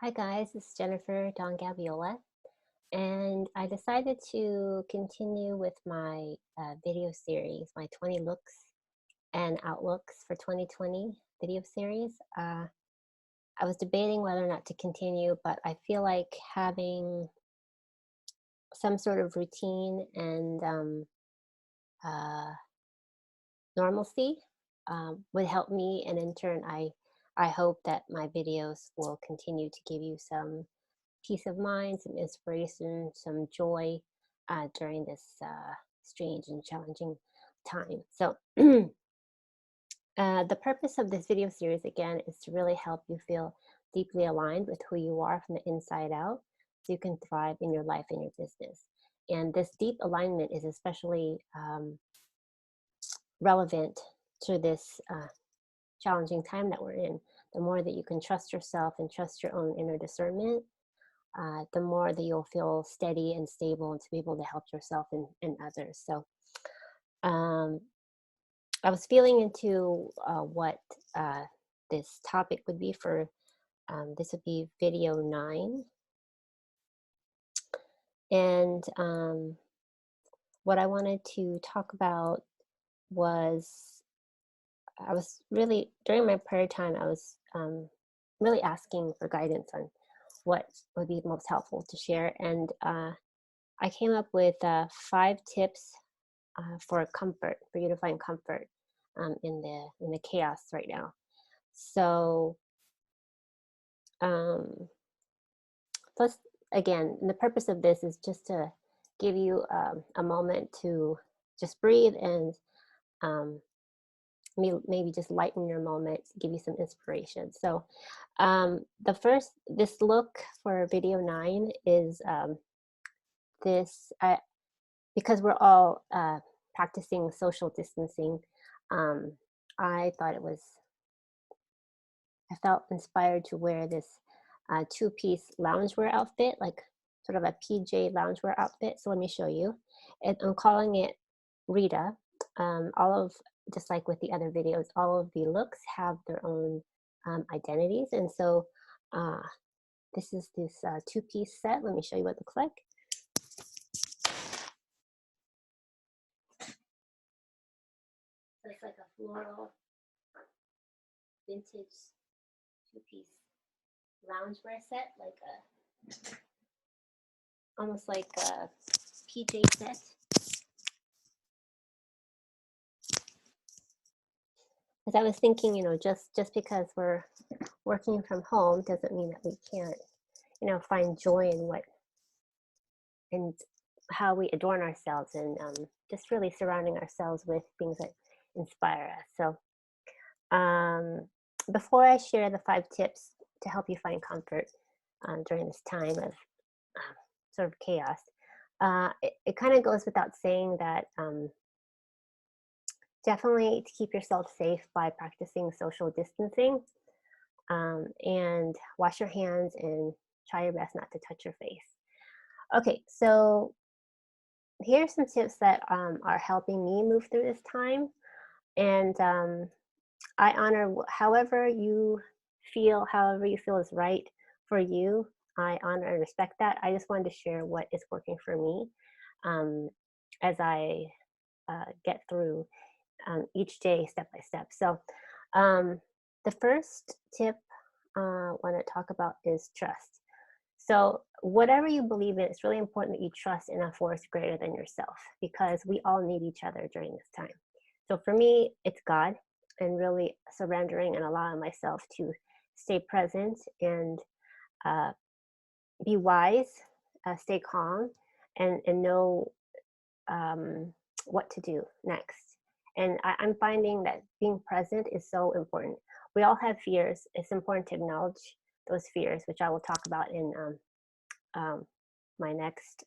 Hi guys, this is Jennifer Don Gabiola, and I decided to continue with my video series, my 20 looks and outlooks for 2020 video series. I was debating whether or not to continue, but I feel like having some sort of routine and uh, normalcy would help me, and in turn, I hope that my videos will continue to give you some peace of mind, some inspiration, some joy during this strange and challenging time. So, the purpose of this video series, again, is to really help you feel deeply aligned with who you are from the inside out so you can thrive in your life and your business. And this deep alignment is especially relevant to this challenging time that we're in. The more that you can trust yourself and trust your own inner discernment, the more that you'll feel steady and stable and to be able to help yourself and others. So um, I was feeling into what uh, this topic would be for this would be video 9. And what I wanted to talk about was I was really, during my prayer time, I was really asking for guidance on what would be most helpful to share. And I came up with 5 tips for comfort, for you to find comfort in the chaos right now. So, um, plus, again, the purpose of this is just to give you a moment to just breathe and um, maybe just lighten your moment, give you some inspiration. So, this look for video 9 is this. Because we're all practicing social distancing, um, I thought I felt inspired to wear this two-piece loungewear outfit, like sort of a PJ loungewear outfit. So let me show you. And I'm calling it Rita. All of, just like with the other videos, all of the looks have their own identities. And so uh, this is this two-piece set. Let me show you what it looks like. So it's like a floral vintage two-piece loungewear set, like almost like a PJ set. As I was thinking, just because we're working from home doesn't mean that we can't, find joy in what and how we adorn ourselves, and just really surrounding ourselves with things that inspire us. So, before I share the 5 tips to help you find comfort during this time of sort of chaos, it kind of goes without saying that definitely to keep yourself safe by practicing social distancing, and wash your hands and try your best not to touch your face. Okay, so here are some tips that are helping me move through this time. And I honor however you feel is right for you. I honor and respect that. I just wanted to share what is working for me um, as I get through each day step by step. So, um, the first tip I want to talk about is trust. So, whatever you believe in, it's really important that you trust in a force greater than yourself because we all need each other during this time. So, for me, it's God and really surrendering and allowing myself to stay present and uh, be wise, stay calm, and know um, what to do next. And I'm finding that being present is so important. We all have fears. It's important to acknowledge those fears, which I will talk about in um, my next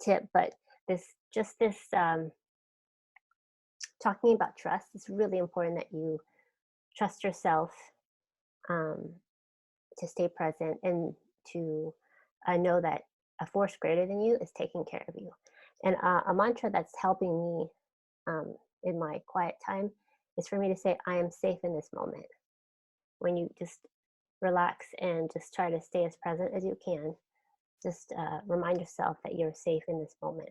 tip. But this talking about trust is really important that you trust yourself um, to stay present and to know that a force greater than you is taking care of you. And a mantra that's helping me in my quiet time is for me to say, I am safe in this moment. When you just relax and just try to stay as present as you can. Just remind yourself that you're safe in this moment.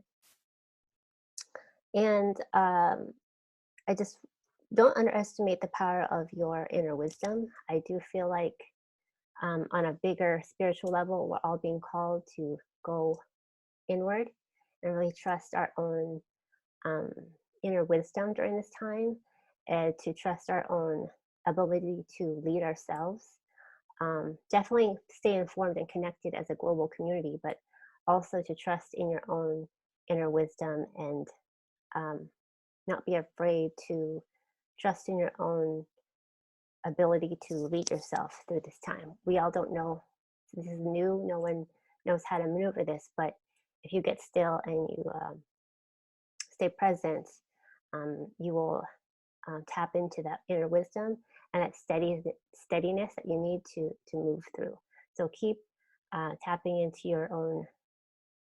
And I just don't underestimate the power of your inner wisdom. I do feel like on a bigger spiritual level, we're all being called to go inward and really trust our own um, inner wisdom during this time, and to trust our own ability to lead ourselves. Definitely stay informed and connected as a global community, but also to trust in your own inner wisdom and um, not be afraid to trust in your own ability to lead yourself through this time. We all don't know. This is new. No one knows how to maneuver this, but if you get still and you stay present, you will tap into that inner wisdom and that steadiness that you need to move through. So keep tapping into your own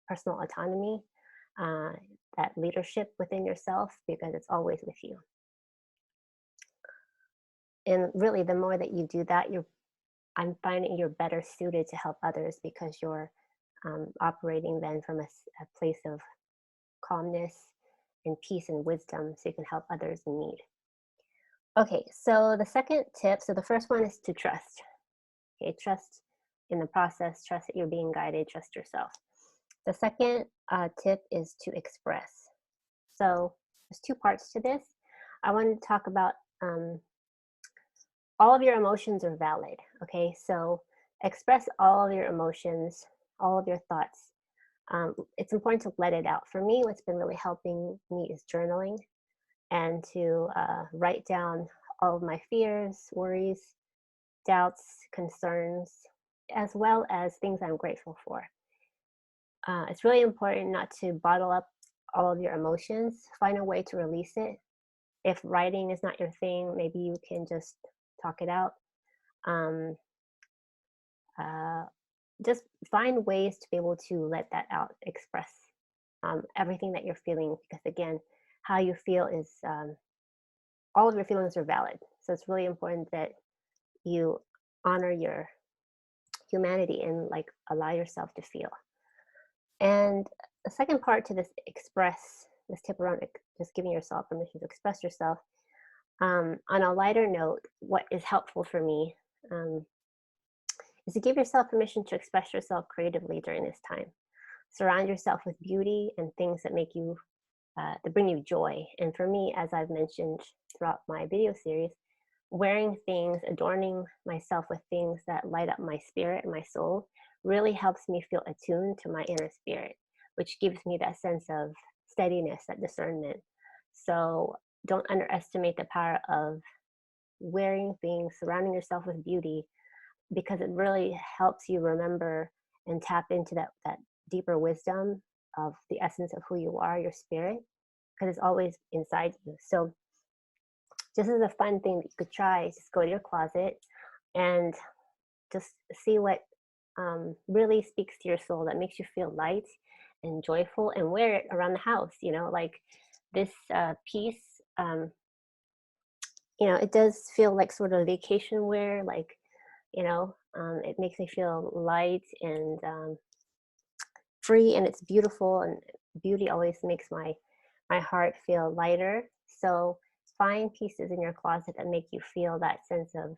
personal autonomy, uh, that leadership within yourself, because it's always with you. And really, the more that you do that, I'm finding you're better suited to help others because you're operating then from a place of calmness and peace and wisdom, so you can help others in need. Okay, so the second tip, so the first one is to trust. Okay, trust in the process, trust that you're being guided, trust yourself. The second tip is to express. So there's two parts to this. I wanted to talk about all of your emotions are valid. Okay, so express all of your emotions, all of your thoughts. It's important to let it out. For me, what's been really helping me is journaling and to write down all of my fears, worries, doubts, concerns, as well as things I'm grateful for. It's really important not to bottle up all of your emotions. Find a way to release it. If writing is not your thing, maybe you can just talk it out. Um, uh, just find ways to be able to let that out, express everything that you're feeling, because again, how you feel is all of your feelings are valid. So it's really important that you honor your humanity and like allow yourself to feel. And the second part to this tip around just giving yourself permission to express yourself. On a lighter note, what is helpful for me um, is to give yourself permission to express yourself creatively during this time. Surround yourself with beauty and things that make you that bring you joy. And for me, as I've mentioned throughout my video series, wearing things, adorning myself with things that light up my spirit and my soul really helps me feel attuned to my inner spirit, which gives me that sense of steadiness, that discernment. So don't underestimate the power of wearing things, surrounding yourself with beauty, because it really helps you remember and tap into that deeper wisdom of the essence of who you are, your spirit, because it's always inside you. So just as a fun thing that you could try, just go to your closet and just see what really speaks to your soul, that makes you feel light and joyful, and wear it around the house. Like this piece, it does feel like sort of vacation wear, like, it makes me feel light and free, and it's beautiful, and beauty always makes my heart feel lighter. So find pieces in your closet that make you feel that sense of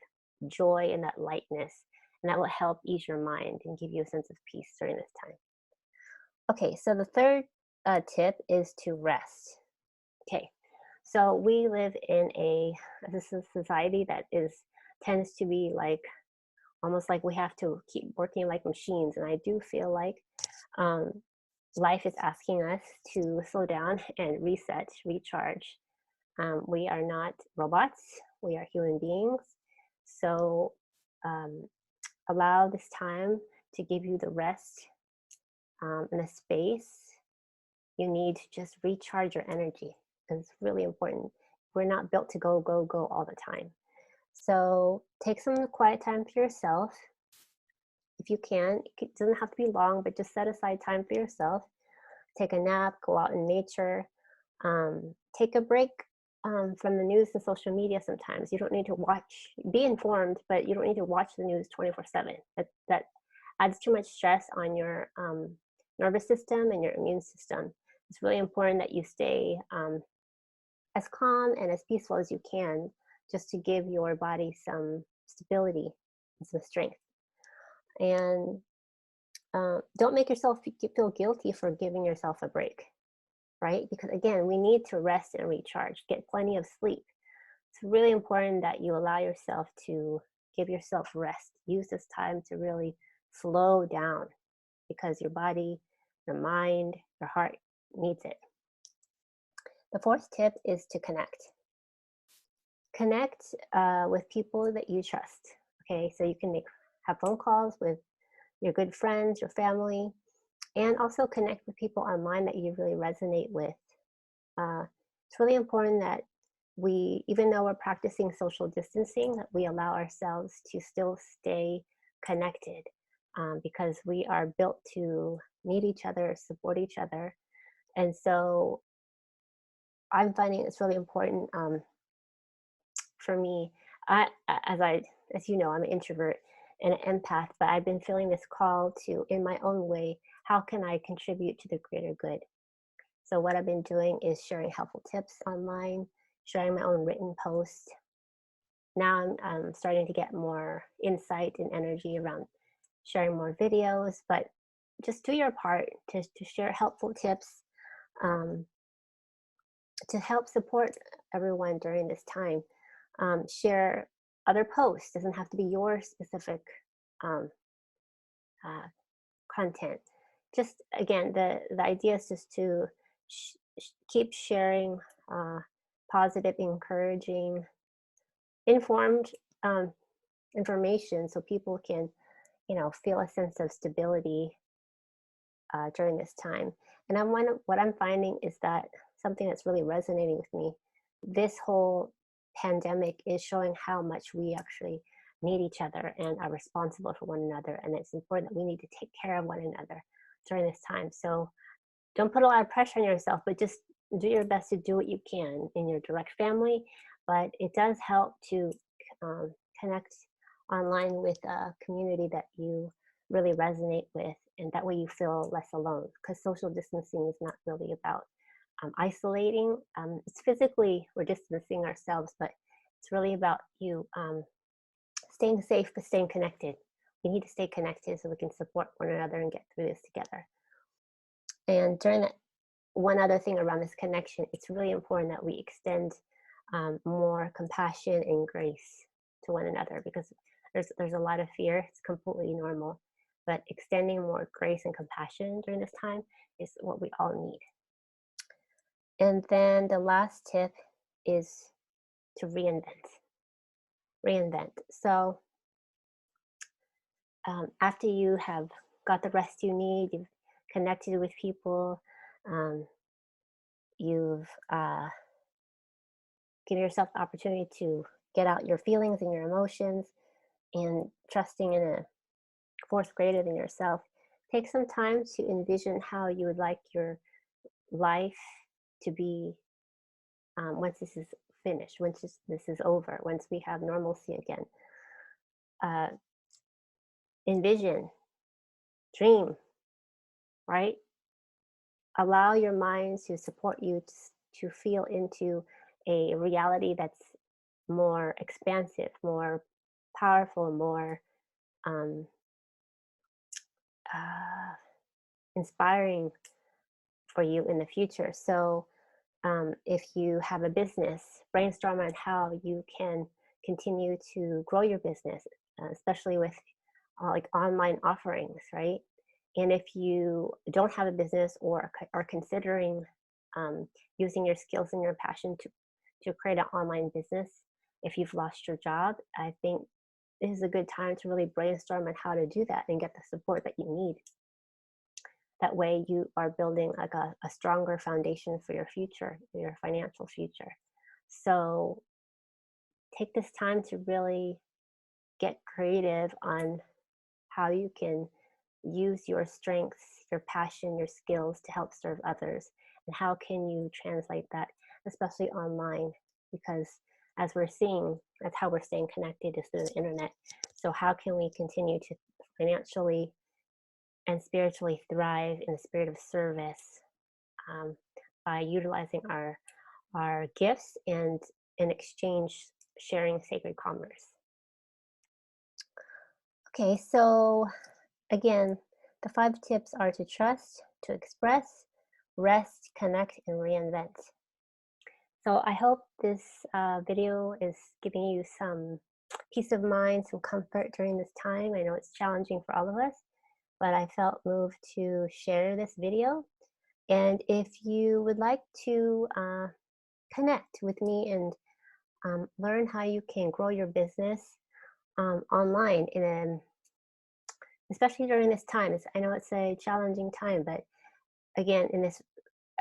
joy and that lightness, and that will help ease your mind and give you a sense of peace during this time. Okay, so the third tip is to rest. Okay, so we live in this is a society that tends to be like almost like we have to keep working like machines, and I do feel like um, life is asking us to slow down and reset, recharge. We are not robots, we are human beings. So um, allow this time to give you the rest and the space you need to just recharge your energy. It's really important. We're not built to go, go, go all the time. So take some quiet time for yourself. If you can, it doesn't have to be long, but just set aside time for yourself. Take a nap, go out in nature, take a break from the news and social media sometimes. You don't need to be informed, but you don't need to watch the news 24/7. That adds too much stress on your nervous system and your immune system. It's really important that you stay as calm and as peaceful as you can just to give your body some stability and some strength. And don't make yourself feel guilty for giving yourself a break, right? Because again, we need to rest and recharge, get plenty of sleep. It's really important that you allow yourself to give yourself rest. Use this time to really slow down because your body, your mind, your heart needs it. The fourth tip is to connect. Connect with people that you trust. Okay, so you can have phone calls with your good friends, your family, and also connect with people online that you really resonate with. It's really important that even though we're practicing social distancing, that we allow ourselves to still stay connected because we are built to meet each other, support each other. And so I'm finding it's really important for me. As you know, I'm an introvert and an empath, but I've been feeling this call to, in my own way, how can I contribute to the greater good? So what I've been doing is sharing helpful tips online, sharing my own written posts. Now I'm starting to get more insight and energy around sharing more videos, but just do your part to share helpful tips um, to help support everyone during this time. Share other posts, doesn't have to be your specific um, uh, content. Just again, the idea is just to keep sharing uh, positive, encouraging, informed um, information so people can, feel a sense of stability during this time. And what I'm finding is that something that's really resonating with me, this whole pandemic is showing how much we actually need each other and are responsible for one another. And it's important that we need to take care of one another during this time. So don't put a lot of pressure on yourself, but just do your best to do what you can in your direct family. But it does help to connect online with a community that you really resonate with, and that way you feel less alone. Because social distancing is not really about isolating. It's physically we're distancing ourselves, but it's really about you staying safe but staying connected. We need to stay connected so we can support one another and get through this together. And during that, one other thing around this connection, it's really important that we extend more compassion and grace to one another because there's a lot of fear. It's completely normal, but extending more grace and compassion during this time is what we all need. And then the last tip is to reinvent. Reinvent. So after you have got the rest you need, you've connected with people, um, you've given yourself the opportunity to get out your feelings and your emotions and trusting in a force greater than yourself. Take some time to envision how you would like your life to be once this is finished, once this is over, once we have normalcy again. Uh, Envision, dream, right? Allow your mind to support you to feel into a reality that's more expansive, more powerful, more um, uh, inspiring for you in the future. So, if you have a business, brainstorm on how you can continue to grow your business, especially with like online offerings, right? And if you don't have a business or are considering using your skills and your passion to create an online business, if you've lost your job, I think this is a good time to really brainstorm on how to do that and get the support that you need. That way you are building like a stronger foundation for your future, your financial future. So take this time to really get creative on how you can use your strengths, your passion, your skills to help serve others, and how can you translate that, especially online. because as we're seeing, that's how we're staying connected is through the internet. So how can we continue to financially and spiritually thrive in the spirit of service, um, by utilizing our gifts and in exchange sharing sacred commerce? Okay, so again, the 5 tips are to trust, to express, rest, connect, and reinvent. So I hope this video is giving you some peace of mind, some comfort during this time. I know it's challenging for all of us, but I felt moved to share this video. And if you would like to connect with me and learn how you can grow your business online, especially during this time, I know it's a challenging time, but again, in this,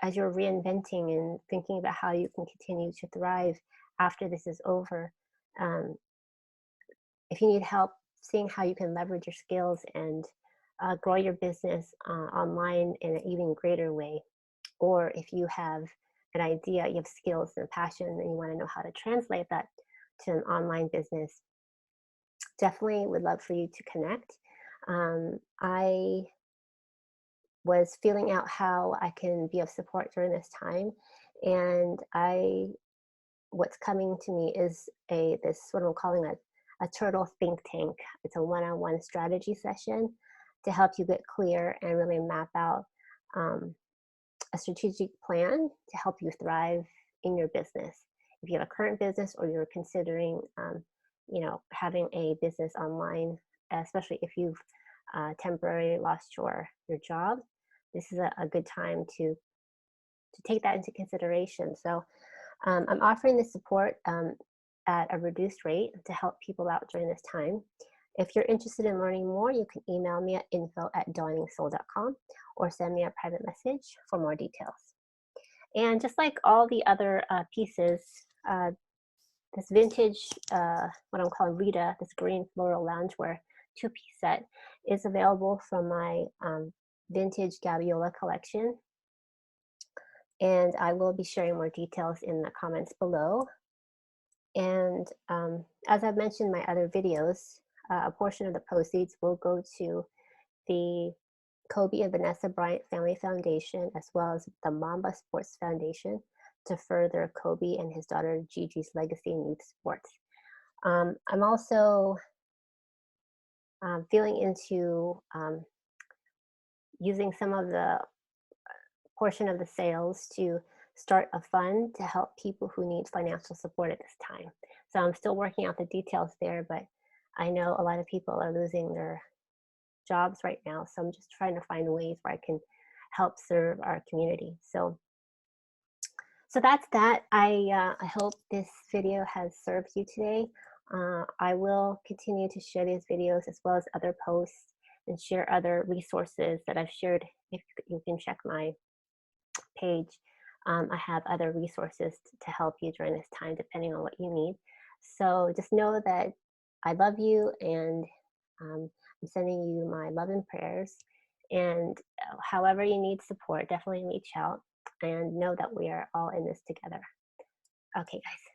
as you're reinventing and thinking about how you can continue to thrive after this is over, um, if you need help seeing how you can leverage your skills and grow your business online in an even greater way, or if you have an idea, you have skills and passion, and you want to know how to translate that to an online business, definitely would love for you to connect. I was feeling out how I can be of support during this time, and what's coming to me is this what I'm calling a turtle think tank. It's a one-on-one strategy session to help you get clear and really map out um, a strategic plan to help you thrive in your business. If you have a current business or you're considering, having a business online, especially if you've temporarily lost your job, this is a good time to take that into consideration. So I'm offering this support at a reduced rate to help people out during this time. If you're interested in learning more, you can email me at info@dawningsoul.com or send me a private message for more details. And just like all the other pieces, this vintage, what I'm calling Rita, this green floral loungewear 2-piece set is available from my vintage Gabiola collection. And I will be sharing more details in the comments below. And as I've mentioned in my other videos, a portion of the proceeds will go to the Kobe and Vanessa Bryant Family Foundation, as well as the Mamba Sports Foundation, to further Kobe and his daughter Gigi's legacy in youth sports. I'm also feeling into using some of the portion of the sales to start a fund to help people who need financial support at this time. So I'm still working out the details there, but I know a lot of people are losing their jobs right now. So I'm just trying to find ways where I can help serve our community. So that's that. I hope this video has served you today. I will continue to share these videos as well as other posts and share other resources that I've shared. If you can check my page, I have other resources to help you during this time, depending on what you need. So just know that I love you, and I'm sending you my love and prayers. And however you need support, definitely reach out and know that we are all in this together. Okay, guys.